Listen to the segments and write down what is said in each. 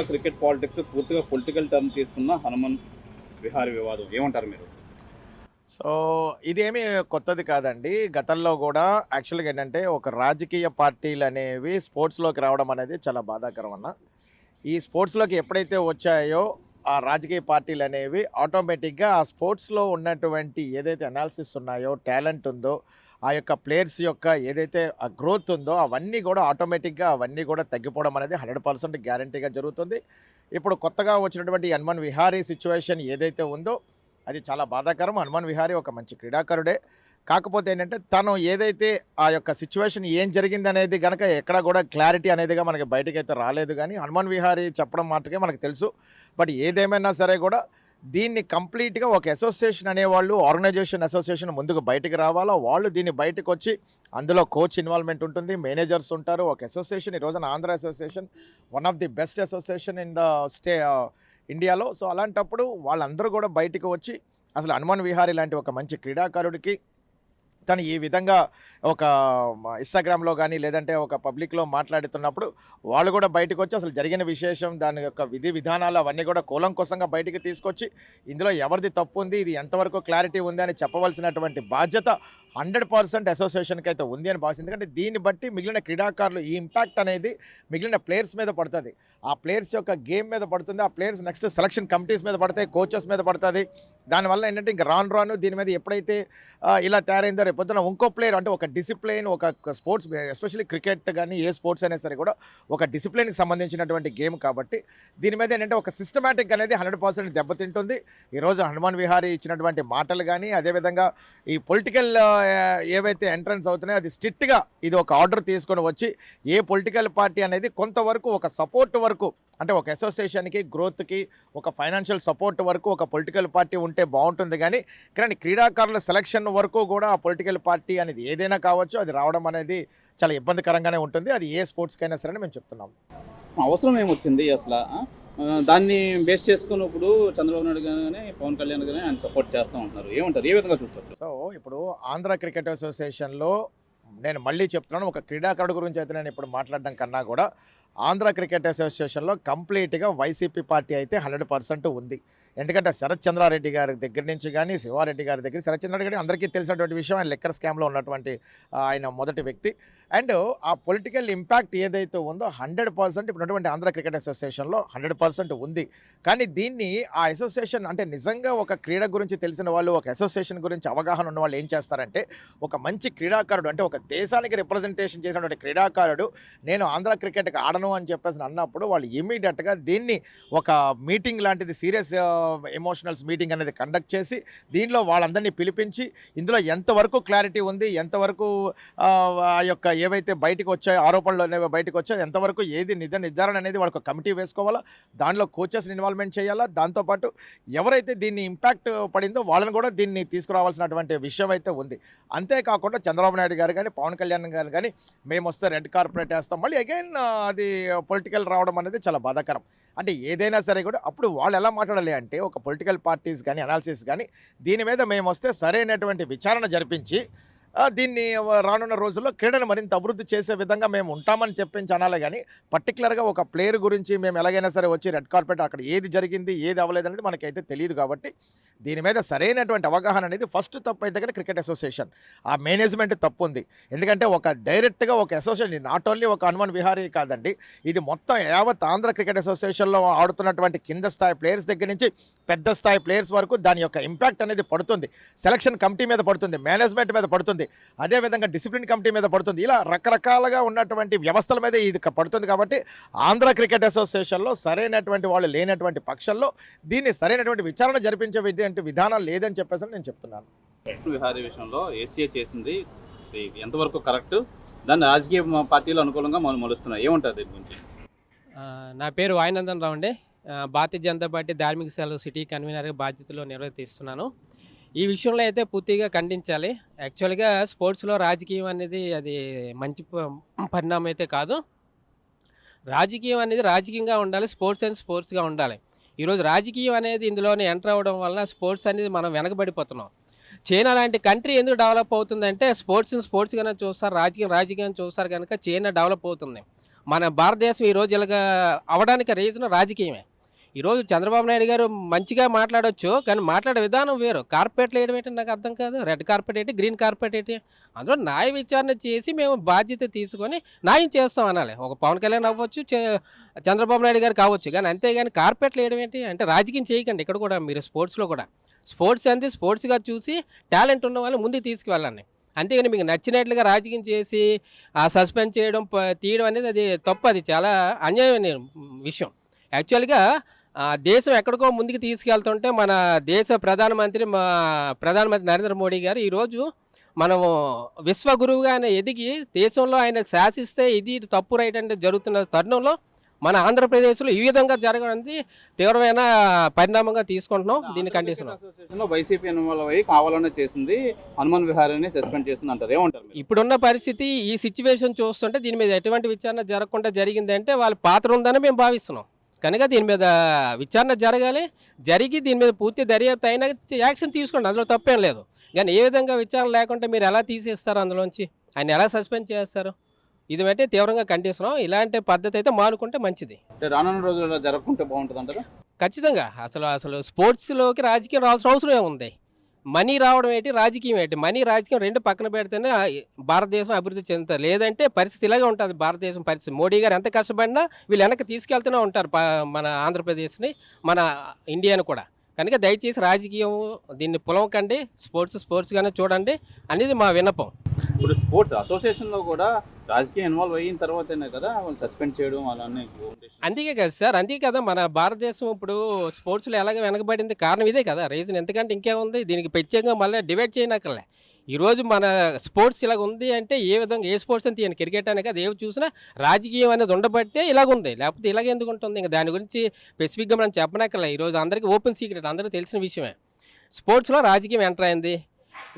Cricket politics పూర్తిగా political turn తీసుకున్న హనుమన్ విహారీ వివాదం ఏమంటారు మీరు? సో, ఇదేమీ కొత్తది కాదండి. గతంలో గూడా యాక్చువల్‌గా ఏంటంటే, ఒక రాజకీయ పార్టీలనేవి స్పోర్ట్స్‌లోకి రావడం అనేది చాలా బాధాకరం అన్న. ఈ స్పోర్ట్స్‌లోకి ఎప్పుడైతే వచ్చాయో, ఆ రాజకీయ పార్టీలనేవి ఆటోమేటిక్‌గా ఆ స్పోర్ట్స్‌లో ఉన్నటువంటి ఏదైతే అనాలిసిస్ ఉన్నాయో, టాలెంట్ ఉందో, ఆ యొక్క ప్లేయర్స్ యొక్క ఏదైతే ఆ గ్రోత్ ఉందో, అవన్నీ గూడా ఆటోమేటిక్‌గా అవన్నీ గూడా తగ్గిపోవడం అనేది 100% గ్యారంటీగా జరుగుతుంది. ఇప్పుడు కొత్తగా వచ్చినటువంటి హనుమన్ విహారీ సిట్యుయేషన్ ఏదైతే ఉందో అది చాలా బాధాకరం. హనుమాన్ విహారీ ఒక మంచి క్రీడాకారుడే. కాకపోతే ఏంటంటే, తను ఏదైతే ఆ యొక్క సిట్యుయేషన్ ఏం జరిగిందనేది గనక ఎక్కడ గూడా క్లారిటీ అనేదిగా మనకి బయటికైతే రాలేదు గానీ, హనుమాన్ విహారీ చెప్పడం మాటకే మనకు తెలుసు. బట్ ఏదేమైనా సరే గూడా దీన్ని కంప్లీట్‌గా ఒక అసోసియేషన్ అనేవాళ్ళు, ఆర్గనైజేషన్ అసోసియేషన్ ముందుకు బయటికి రావాలా. వాళ్ళు దీన్ని బయటకొచ్చి అందులో కోచ్ ఇన్వాల్వ్‌మెంట్ ఉంటుంది. మేనేజర్స్ ఉంటారు. ఒక అసోసియేషన్ ఈ రోజున Andhra association one of the best association in the ఇండియాలో. సో, అలాంటప్పుడు వాళ్ళందరూ గూడా బయటికి వచ్చి అసలు హనుమాన్ విహారీ లాంటి ఒక మంచి క్రీడాకారుడికి తను ఈ విధంగా ఒక ఇన్‌స్టాగ్రామ్‌లో గాని, లేదంటే ఒక పబ్లిక్‌లో మాట్లాడుతున్నప్పుడు వాళ్ళు గూడా బయటకొచ్చి అసలు జరిగిన విశేషం, దాని యొక్క విధి విధానాలు అవన్నీ గూడా కూలంకషంగా బయటికి తీసుకొచ్చి, ఇందులో ఎవరిది తప్పుంది, ఇది ఎంతవరకు క్లారిటీ ఉంది అని చెప్పవలసినటువంటి బాధ్యత 100% అసోసియేషన్‌కైతే ఉంది అని భావిస్తుంది. ఎందుకంటే దీన్ని బట్టి మిగిలిన క్రీడాకారులు ఈ ఇంపాక్ట్ అనేది మిగిలిన ప్లేయర్స్ మీద పడతది. ఆ ప్లేయర్స్ యొక్క గేమ్ మీద పడుతుంది. ఆ ప్లేయర్స్ నెక్స్ట్ సెలక్షన్ కమిటీస్ మీద పడతాయి, కోచెస్ మీద పడతది. దానివల్ల ఏంటంటే ఇంక రాను రాను దీని మీద ఎప్పుడైతే ఇలా తయారైందో రేపొద్దున ఇంకో ప్లేయర్ అంటే ఒక డిసిప్లిన్ ఒక స్పోర్ట్స్ ఎస్పెషల్లీ క్రికెట్ గానీ ఏ స్పోర్ట్స్ అయినా సరే కూడా ఒక డిసిప్లిన్‌కి సంబంధించినటువంటి గేమ్ కాబట్టి దీని మీద ఏంటంటే ఒక సిస్టమాటిక్ అనేది 100% దెబ్బతింటుంది. ఈరోజు హనుమాన్ విహారీ ఇచ్చినటువంటి మాటలు గానీ, అదేవిధంగా ఈ పొలిటికల్ ఏవైతే ఎంట్రన్స్ అవుతున్నాయో అది స్ట్రిక్ట్‌గా ఇది ఒక ఆర్డర్ తీసుకొని వచ్చి ఏ పొలిటికల్ పార్టీ అనేది కొంతవరకు ఒక సపోర్ట్ వరకు అంటే ఒక అసోసియేషన్‌కి గ్రోత్‌కి ఒక ఫైనాన్షియల్ సపోర్ట్ వరకు ఒక పొలిటికల్ పార్టీ ఉంటే బావుంటుంది గానీ, కానీ క్రీడాకారుల సెలక్షన్ వరకు గూడా ఆ పొలిటికల్ పార్టీ అనేది ఏదైనా కావచ్చు అది రావడం అనేది చాలా ఇబ్బందికరంగానే ఉంటుంది. అది ఏ స్పోర్ట్స్‌కైనా సరే అని మేము చెప్తున్నాం. అవసరం ఏమొచ్చింది అసల? దాన్ని బేస్ చేసుకొని ఇప్పుడు చంద్రబాబు నాయుడు గాని, పవన్ కళ్యాణ్ గాని ఆయన సపోర్ట్ చేస్తా ఉంటున్నారు. ఏమంటారు? ఏ విధంగా చూస్తారు? సో, ఇప్పుడు ఆంధ్ర క్రికెట్ అసోసియేషన్‌లో నేను మళ్ళీ చెప్తున్నాను. ఒక క్రీడాకారుడు గురించి అయితే నేను ఇప్పుడు మాట్లాడడం కన్నా గూడా, ఆంధ్ర క్రికెట్ అసోసియేషన్‌లో కంప్లీట్‌గా వైసీపీ పార్టీ అయితే 100% ఉంది. ఎందుకంటే శరత్ చంద్రారెడ్డి గారి దగ్గర నుంచి గానీ, శివారెడ్డి గారి దగ్గర శరత్ చంద్రారెడ్డి గారు అందరికీ తెలిసినటువంటి విషయం. ఆయన లిక్కర్ స్కామ్‌లో ఉన్నటువంటి ఆయన మొదటి వ్యక్తి. అండ్ ఆ పొలిటికల్ ఇంపాక్ట్ ఏదైతే ఉందో 100% ఇప్పుడున్నటువంటి ఆంధ్ర క్రికెట్ అసోసియేషన్‌లో 100% ఉంది. కానీ దీన్ని ఆ అసోసియేషన్ అంటే నిజంగా ఒక క్రీడ గురించి తెలిసిన వాళ్ళు, ఒక అసోసియేషన్ గురించి అవగాహన ఉన్నవాళ్ళు ఏం చేస్తారంటే, ఒక మంచి క్రీడాకారుడు అంటే ఒక దేశానికి రిప్రజెంటేషన్ చేసినటువంటి క్రీడాకారుడు నేను ఆంధ్ర క్రికెట్‌కి ఆడను అని చెప్పేసి అన్నప్పుడు వాళ్ళు ఇమ్మీడియేట్‌గా దీన్ని ఒక మీటింగ్ లాంటిది సీరియస్ ఎమోషనల్స్ మీటింగ్ అనేది కండక్ట్ చేసి దీనిలో వాళ్ళందరినీ పిలిపించి ఇందులో ఎంతవరకు క్లారిటీ ఉంది, ఎంతవరకు ఆ యొక్క ఏవైతే బయటకు వచ్చాయో ఆరోపణలు అనేవి బయటకు వచ్చాయో ఎంతవరకు ఏది నిర్ధారణ అనేది వాళ్ళకి కమిటీ వేసుకోవాలా, దానిలో కోచెస్ని ఇన్వాల్వ్మెంట్ చేయాలా, దాంతోపాటు ఎవరైతే దీన్ని ఇంపాక్ట్ పడిందో వాళ్ళని కూడా దీన్ని తీసుకురావాల్సినటువంటి విషయం అయితే ఉంది. అంతేకాకుండా చంద్రబాబు నాయుడు గారు కానీ, పవన్ కళ్యాణ్ గారు కానీ మేము వస్తే రెడ్ కార్పెట్ వేస్తాం మళ్ళీ అగైన్ అది పొలిటికల్ రావడం అనేది చాలా బాధాకరం. అంటే ఏదైనా సరే కూడా అప్పుడు వాళ్ళు ఎలా మాట్లాడాలి అంటే ఒక పొలిటికల్ పార్టీస్ కానీ అనాలిసిస్ కానీ దీని మీద మేము వస్తే సరైనటువంటి విచారణ జరిపించి దీన్ని రానున్న రోజుల్లో క్రీడను మరింత అభివృద్ధి చేసే విధంగా మేము ఉంటామని చెప్పించి అనాలి కానీ పర్టికులర్గా ఒక ప్లేయర్ గురించి మేము ఎలాగైనా సరే వచ్చి రెడ్ కార్పెట్ అక్కడ ఏది జరిగింది ఏది అవ్వలేదు అనేది మనకైతే తెలియదు. కాబట్టి దీని మీద సరైనటువంటి అవగాహన అనేది ఫస్ట్ తప్పు అయితే కానీ క్రికెట్ అసోసియేషన్ ఆ మేనేజ్మెంట్ తప్పు ఉంది. ఎందుకంటే ఒక డైరెక్ట్గా ఒక అసోసియేషన్ నాట్ ఓన్లీ ఒక హనుమాన్ విహారీ కాదండి, ఇది మొత్తం యావత్ ఆంధ్ర క్రికెట్ అసోసియేషన్లో ఆడుతున్నటువంటి కింద స్థాయి ప్లేయర్స్ దగ్గర నుంచి పెద్ద స్థాయి ప్లేయర్స్ వరకు దాని యొక్క ఇంపాక్ట్ అనేది పడుతుంది. సెలక్షన్ కమిటీ మీద పడుతుంది, మేనేజ్మెంట్ మీద పడుతుంది, అదేవిధంగా డిసిప్లిన్ కమిటీ మీద పడుతుంది. ఇలా రకరకాలుగా ఉన్నటువంటి వ్యవస్థల మీద ఇది పడుతుంది. కాబట్టి ఆంధ్ర క్రికెట్ అసోసియేషన్లో సరైనటువంటి వాళ్ళు లేనటువంటి పక్షంలో దీన్ని సరైనటువంటి విచారణ జరిపించే విధానం లేదని చెప్పేసి నేను చెప్తున్నాను. విహారీ విషయంలో ఏసీఏ చేసింది ఎంతవరకు కరెక్ట్? దాన్ని రాజకీయ పార్టీలు అనుకూలంగా మనం మలుస్తున్నాయి. ఏమంటారు దీని గురించి? నా పేరు వాయునందన్ రావు అండి. భారతీయ జనతా పార్టీ ధార్మిక సెలవు సిటీ కన్వీనర్గా బాధ్యతలు నిర్వర్తిస్తున్నాను. ఈ విషయంలో అయితే పూర్తిగా ఖండించాలి. యాక్చువల్గా స్పోర్ట్స్లో రాజకీయం అనేది అది మంచి పరిణామం అయితే కాదు. రాజకీయం అనేది రాజకీయంగా ఉండాలి, స్పోర్ట్స్ అనేది స్పోర్ట్స్గా ఉండాలి. ఈరోజు రాజకీయం అనేది ఇందులోనే ఎంటర్ అవ్వడం వలన స్పోర్ట్స్ అనేది మనం వెనకబడిపోతున్నాం. చైనా లాంటి కంట్రీ ఎందుకు డెవలప్ అవుతుందంటే స్పోర్ట్స్ని స్పోర్ట్స్గానే చూస్తారు, రాజకీయం రాజకీయం చూస్తారు కనుక చైనా డెవలప్ అవుతుంది. మన భారతదేశం ఈరోజు ఇలాగ అవడానికి రీజన్ రాజకీయమే. ఈరోజు చంద్రబాబు నాయుడు గారు మంచిగా మాట్లాడొచ్చు, కానీ మాట్లాడే విధానం వేరు. కార్పెట్లు వేయడం ఏంటి నాకు అర్థం కాదు. రెడ్ కార్పెట్ ఏంటి, గ్రీన్ కార్పెట్ ఏంటి? అందులో న్యాయ విచారణ చేసి మేము బాధ్యత తీసుకొని న్యాయం చేస్తాం అనాలి. ఒక పవన్ కళ్యాణ్ అవ్వచ్చు, చంద్రబాబు నాయుడు గారు కావచ్చు, కానీ అంతేగాని కార్పెట్లు వేయడం ఏంటి అంటే రాజకీయం చేయకండి. ఇక్కడ కూడా మీరు స్పోర్ట్స్లో కూడా స్పోర్ట్స్ అంటే స్పోర్ట్స్గా చూసి టాలెంట్ ఉన్న వాళ్ళు ముందుకు తీసుకువెళ్ళండి. అంతేగాని మీకు నచ్చినట్లుగా రాజకీయం చేసి సస్పెండ్ చేయడం తీయడం అనేది అది తప్పు. అది చాలా అన్యాయమైన విషయం. యాక్చువల్గా దేశం ఎక్కడికో ముందుకు తీసుకెళ్తుంటే మన దేశ ప్రధానమంత్రి నరేంద్ర మోడీ గారు ఈరోజు మనము విశ్వగురువుగా ఆయన ఎదిగి దేశంలో ఆయన శాసిస్తే ఇది తప్పు రైట్ అంటే జరుగుతున్న తరుణంలో మన ఆంధ్రప్రదేశ్లో ఈ విధంగా జరగడానికి తీవ్రమైన పరిణామంగా తీసుకుంటున్నాం. దీన్ని ఖండిస్తున్నాం. అసోసియేషన్లో వైసీపీ ఇన్వాల్వ్ అయ్యి కావాలనే చేసింది, హనుమాన్ విహారీని సస్పెండ్ చేసింది అంటారు. ఏమంటారు మీరు? ఇప్పుడున్న పరిస్థితి ఈ సిచ్యువేషన్ చూస్తుంటే దీని మీద ఎటువంటి విచారణ జరగకుండా జరిగిందంటే వాళ్ళ పాత్ర ఉందని మేము భావిస్తున్నాం. కనుక దీని మీద విచారణ జరిగి దీని మీద పూర్తి దర్యాప్తు అయినా యాక్షన్ తీసుకోండి, అందులో తప్పేం లేదు. కానీ ఏ విధంగా విచారణ లేకుండా మీరు ఎలా తీసేస్తారు, అందులోంచి ఆయన ఎలా సస్పెండ్ చేస్తారు? ఇది అంటే తీవ్రంగా ఖండిస్తున్నాం. ఇలాంటి పద్ధతి అయితే మానుకుంటే మంచిది. రానున్న రోజుల్లో జరగకుంటే బాగుంటుంది అంటారా? ఖచ్చితంగా. అసలు స్పోర్ట్స్లోకి రాజకీయం రావాల్సిన అవసరం ఏముంది? మనీ రావడం ఏంటి, రాజకీయం ఏంటి? మనీ రాజకీయం రెండు పక్కన పెడితేనే భారతదేశం అభివృద్ధి చెందుతుంది. లేదంటే పరిస్థితి ఇలాగే ఉంటుంది భారతదేశం పరిస్థితి. మోడీ గారు ఎంత కష్టపడినా వీళ్ళు వెనక్కి తీసుకెళ్తూనే ఉంటారు మన ఆంధ్రప్రదేశ్ని, మన ఇండియాని కూడా. కనుక దయచేసి రాజకీయం దీన్ని పొలవకండి, స్పోర్ట్స్గానే చూడండి అనేది మా విన్నపం. ఇప్పుడు స్పోర్ట్స్ అసోసియేషన్లో కూడా రాజకీయం ఇన్వాల్వ్ అయిన తర్వాతనే కదా వాళ్ళు సస్పెండ్ చేయడం అలానే. అందుకే కదా సార్, అందుకే కదా మన భారతదేశం ఇప్పుడు స్పోర్ట్స్లో ఎలాగ వెనకబడింది కారణం ఇదే కదా రీజన్. ఎందుకంటే ఇంకేముంది, దీనికి ప్రత్యేకంగా మళ్ళీ డివైడ్ చేయనక్కర్లే. ఈరోజు మన స్పోర్ట్స్ ఇలాగ ఉంది అంటే ఏ విధంగా ఏ స్పోర్ట్స్ అని తీయండి, క్రికెట్ అనే కదా, ఏవి చూసినా రాజకీయం అనేది ఉండబట్టే ఇలాగ ఉంది. లేకపోతే ఇలాగ ఎందుకు ఉంటుంది? ఇంకా దాని గురించి స్పెసిఫిక్గా మనం చెప్పనక్కర్లే. ఈరోజు అందరికీ ఓపెన్ సీక్రెట్, అందరికీ తెలిసిన విషయమే. స్పోర్ట్స్లో రాజకీయం ఎంటర్ అయింది.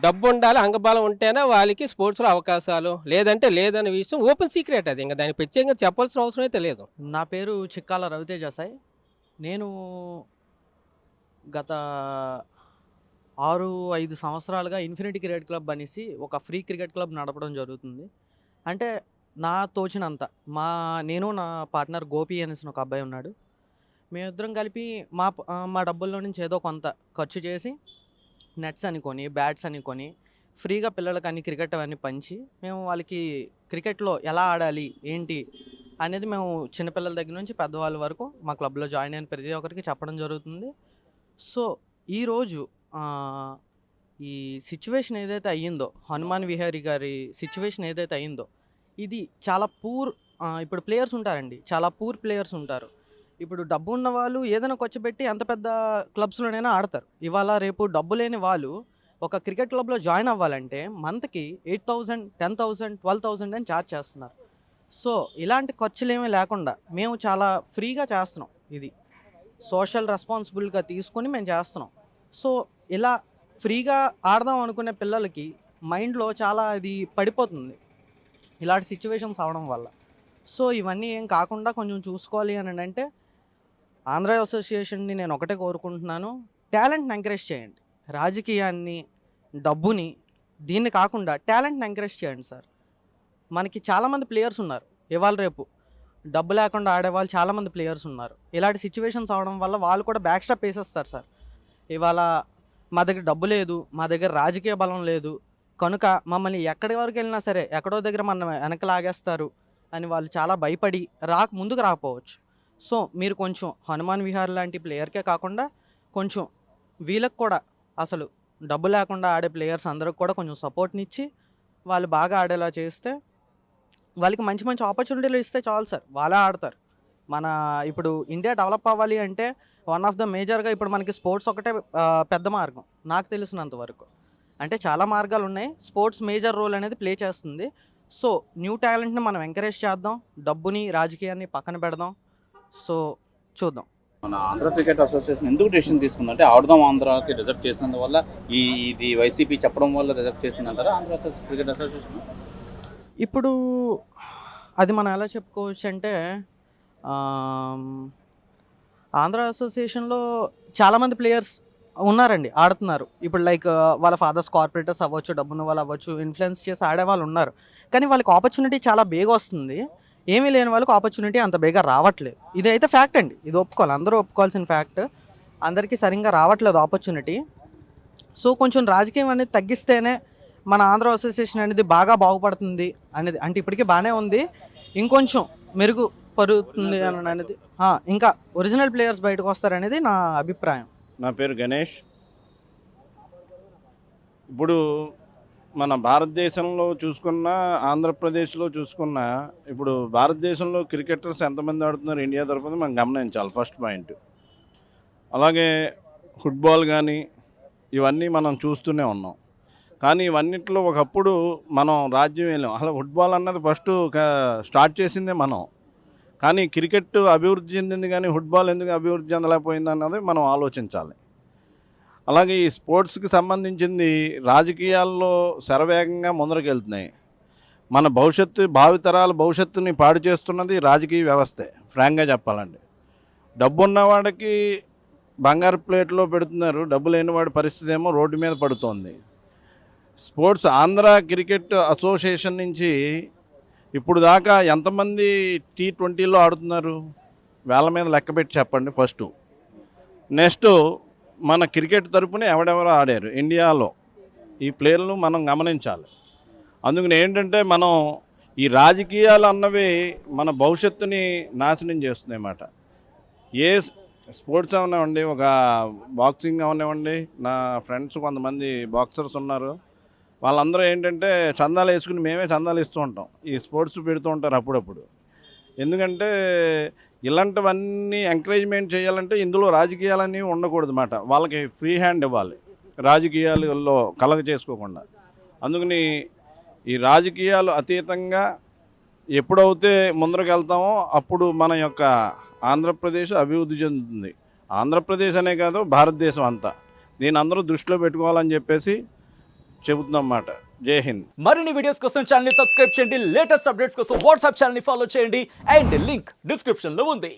డబ్బు ఉండాలి, అంగబలం ఉంటేనే వాళ్ళకి స్పోర్ట్స్లో అవకాశాలు, లేదంటే లేదనే విషయం ఓపెన్ సీక్రెట్. అది ఇంకా దానికి ప్రత్యేకంగా చెప్పాల్సిన అవసరం అయితే లేదు. నా పేరు చిక్కాల రవితేజ సాయి. నేను గత 6-5 సంవత్సరాలుగా ఇన్ఫినిటీ క్రికెట్ క్లబ్ అనేసి ఒక ఫ్రీ క్రికెట్ క్లబ్ నడపడం జరుగుతుంది. అంటే నా తోచినంత నేను నా పార్ట్నర్ గోపి అనేసి ఒక అబ్బాయి ఉన్నాడు. మేమిద్దరం కలిపి మా డబ్బుల్లో నుంచి ఏదో కొంత ఖర్చు చేసి నెట్స్ అని కొని, బ్యాట్స్ అని కొని, ఫ్రీగా పిల్లలకి అన్ని క్రికెట్ అవన్నీ పంచి మేము వాళ్ళకి క్రికెట్లో ఎలా ఆడాలి ఏంటి అనేది మేము చిన్నపిల్లల దగ్గర నుంచి పెద్దవాళ్ళ వరకు మా క్లబ్లో జాయిన్ అయిన ప్రతి ఒక్కరికి చెప్పడం జరుగుతుంది. సో ఈరోజు ఈ సిచ్యువేషన్ ఏదైతే అయ్యిందో, హనుమాన్ విహారీ గారి సిచ్యువేషన్ ఏదైతే అయ్యిందో, ఇది చాలా ఇప్పుడు ప్లేయర్స్ ఉంటారండి, చాలా పూర్ ప్లేయర్స్ ఉంటారు. ఇప్పుడు డబ్బు ఉన్న వాళ్ళు ఏదైనా ఖర్చు పెట్టి ఎంత పెద్ద క్లబ్స్లోనైనా ఆడతారు. ఇవాళ రేపు డబ్బు లేని వాళ్ళు ఒక క్రికెట్ క్లబ్లో జాయిన్ అవ్వాలంటే మంత్కి 8,000, 10,000, 12,000 అని ఛార్జ్ చేస్తున్నారు. సో ఇలాంటి ఖర్చులు ఏమీ లేకుండా మేము చాలా ఫ్రీగా చేస్తున్నాం. ఇది సోషల్ రెస్పాన్సిబుల్గా తీసుకొని మేము చేస్తున్నాం. సో ఇలా ఫ్రీగా ఆడదాం అనుకునే పిల్లలకి మైండ్లో చాలా ఇది పడిపోతుంది ఇలాంటి సిచ్యువేషన్స్ అవడం వల్ల. సో ఇవన్నీ ఏం కాకుండా కొంచెం చూసుకోవాలి అని అంటే ఆంధ్ర అసోసియేషన్ని నేను ఒకటే కోరుకుంటున్నాను, టాలెంట్ని ఎంకరేజ్ చేయండి. రాజకీయాన్ని, డబ్బుని, దీన్ని కాకుండా టాలెంట్ని ఎంకరేజ్ చేయండి సార్. మనకి చాలామంది ప్లేయర్స్ ఉన్నారు, ఇవాళ రేపు డబ్బు లేకుండా ఆడేవాళ్ళు చాలామంది ప్లేయర్స్ ఉన్నారు. ఇలాంటి సిచ్యువేషన్స్ అవడం వల్ల వాళ్ళు కూడా బ్యాక్ స్టెప్ వేసేస్తారు సార్. ఇవాళ మా దగ్గర డబ్బు లేదు, మా దగ్గర రాజకీయ బలం లేదు కనుక మమ్మల్ని ఎక్కడి వరకు వెళ్ళినా సరే ఎక్కడో దగ్గర మనం వెనక లాగేస్తారు అని వాళ్ళు చాలా భయపడి ముందుకు రాకపోవచ్చు. సో మీరు కొంచెం హనుమాన్ విహార్ లాంటి ప్లేయర్కే కాకుండా కొంచెం వీళ్ళకి కూడా అసలు డబ్బు లేకుండా ఆడే ప్లేయర్స్ అందరికి కూడా కొంచెం సపోర్ట్నిచ్చి వాళ్ళు బాగా ఆడేలా చేస్తే, వాళ్ళకి మంచి మంచి ఆపర్చునిటీలు ఇస్తే చాలు సార్, వాళ్ళే ఆడతారు. ఇప్పుడు ఇండియా డెవలప్ అవ్వాలి అంటే వన్ ఆఫ్ ద మేజర్గా ఇప్పుడు మనకి స్పోర్ట్స్ ఒకటే పెద్ద మార్గం నాకు తెలిసినంత వరకు. అంటే చాలా మార్గాలు ఉన్నాయి, స్పోర్ట్స్ మేజర్ రోల్ అనేది ప్లే చేస్తుంది. సో న్యూ టాలెంట్ని మనం ఎంకరేజ్ చేద్దాం, డబ్బుని రాజకీయాన్ని పక్కన పెడదాం. సో చూద్దాం. మన ఆంధ్ర క్రికెట్ అసోసియేషన్ ఎందుకు డెసిషన్ తీసుకుందంటే ఆడుదాం ఆంధ్రాకి రిజర్వ్ చేసినందువల్ల ఇది వైసీపీ చెప్పడం వల్ల రిజర్వ్ చేసిందంటారా ఆంధ్ర క్రికెట్ అసోసియేషన్? ఇప్పుడు అది మనం ఎలా చెప్పుకోవచ్చు అంటే ఆంధ్ర అసోసియేషన్లో చాలామంది ప్లేయర్స్ ఉన్నారండి, ఆడుతున్నారు. ఇప్పుడు లైక్ వాళ్ళ ఫాదర్స్ కార్పొరేటర్స్ అవ్వచ్చు, డబ్బున్న వాళ్ళు అవ్వచ్చు, ఇన్ఫ్లుయెన్స్ చేసి ఆడేవాళ్ళు ఉన్నారు. కానీ వాళ్ళకి ఆపర్చునిటీ చాలా బేగా వస్తుంది. ఏమీ లేని వాళ్ళకి ఆపర్చునిటీ అంత బేగా రావట్లేదు. ఇది అయితే ఫ్యాక్ట్ అండి, ఇది ఒప్పుకోవాలి, అందరూ ఒప్పుకోవాల్సిన ఫ్యాక్ట్. అందరికీ సరిగ్గా రావట్లేదు ఆపర్చునిటీ. సో కొంచెం రాజకీయం అనేది తగ్గిస్తేనే మన ఆంధ్ర అసోసియేషన్ అనేది బాగా బాగుపడుతుంది అనేది, అంటే ఇప్పటికీ బాగానే ఉంది, ఇంకొంచెం మెరుగుపడుతుంది అని అనేది, ఇంకా ఒరిజినల్ ప్లేయర్స్ బయటకు వస్తారనేది నా అభిప్రాయం. నా పేరు గణేష్. ఇప్పుడు మన భారతదేశంలో చూసుకున్నా, ఆంధ్రప్రదేశ్లో చూసుకున్నా, ఇప్పుడు భారతదేశంలో క్రికెటర్స్ ఎంతమంది ఆడుతున్నారు ఇండియా తరఫున మనం గమనించాలి ఫస్ట్ పాయింట్. అలాగే ఫుట్బాల్ కానీ ఇవన్నీ మనం చూస్తూనే ఉన్నాం. కానీ ఇవన్నిట్లో ఒకప్పుడు మనం రాజ్యం వెళ్ళాం. అసలు ఫుట్బాల్ అన్నది ఫస్ట్ స్టార్ట్ చేసిందే మనం. కానీ క్రికెట్ అభివృద్ధి చెందింది, కానీ ఫుట్బాల్ ఎందుకు అభివృద్ధి చెందలేకపోయింది అన్నది మనం ఆలోచించాలి. అలాగే ఈ స్పోర్ట్స్కి సంబంధించింది రాజకీయాల్లో శరవేగంగా ముందరకెళ్తున్నాయి. మన భావితరాల భవిష్యత్తుని పాడు చేస్తున్నది రాజకీయ వ్యవస్థే ఫ్రాంక్గా చెప్పాలండి. డబ్బు ఉన్నవాడికి బంగారు ప్లేట్లో పెడుతున్నారు, డబ్బు లేనివాడి పరిస్థితి ఏమో రోడ్డు మీద పడుతోంది. స్పోర్ట్స్ ఆంధ్ర క్రికెట్ అసోసియేషన్ నుంచి ఇప్పుడు దాకా ఎంతమంది T20లో ఆడుతున్నారు? వేల మీద లెక్క పెట్టి చెప్పండి ఫస్ట్. నెక్స్ట్ మన క్రికెట్ తరపున ఎవరెవరు ఆడారు ఇండియాలో, ఈ ప్లేయర్లు మనం గమనించాలి. అందుకని ఏంటంటే మనం ఈ రాజకీయాలు అన్నవి మన భవిష్యత్తుని నాశనం చేస్తున్నాయి అన్నమాట. ఏ స్పోర్ట్స్ అవనివ్వండి, ఒక బాక్సింగ్ అవనివ్వండి, నా ఫ్రెండ్స్ కొంతమంది బాక్సర్స్ ఉన్నారు, వాళ్ళందరూ ఏంటంటే చందాలు వేసుకుని మేమే చందాలు ఇస్తూ ఉంటాం, ఈ స్పోర్ట్స్ పెడుతూ ఉంటారు అప్పుడప్పుడు. ఎందుకంటే ఇలాంటివన్నీ ఎంకరేజ్మెంట్ చేయాలంటే ఇందులో రాజకీయాలన్నీ ఉండకూడదు అన్నమాట. వాళ్ళకి ఫ్రీ హ్యాండ్ ఇవ్వాలి రాజకీయాలలో కలగ చేసుకోకుండా. అందుకని ఈ రాజకీయాలు అతీతంగా ఎప్పుడైతే ముందరకు వెళ్తామో అప్పుడు మన యొక్క ఆంధ్రప్రదేశ్ అభివృద్ధి చెందుతుంది. ఆంధ్రప్రదేశ్ అనే కాదు, భారతదేశం అంతా. దీని అందరూ దృష్టిలో పెట్టుకోవాలని చెప్పేసి చెబుతున్నాం అన్నమాట. జై హింద్. మరిన్ని వీడియోస్ కోసం ఛానల్ ని సబ్స్క్రైబ్ చేయండి, లేటెస్ట్ అప్డేట్స్ కోసం వాట్సాప్ ఛానల్ ని ఫాలో చేయండి, అండ్ లింక్ డిస్క్రిప్షన్ లో ఉంది.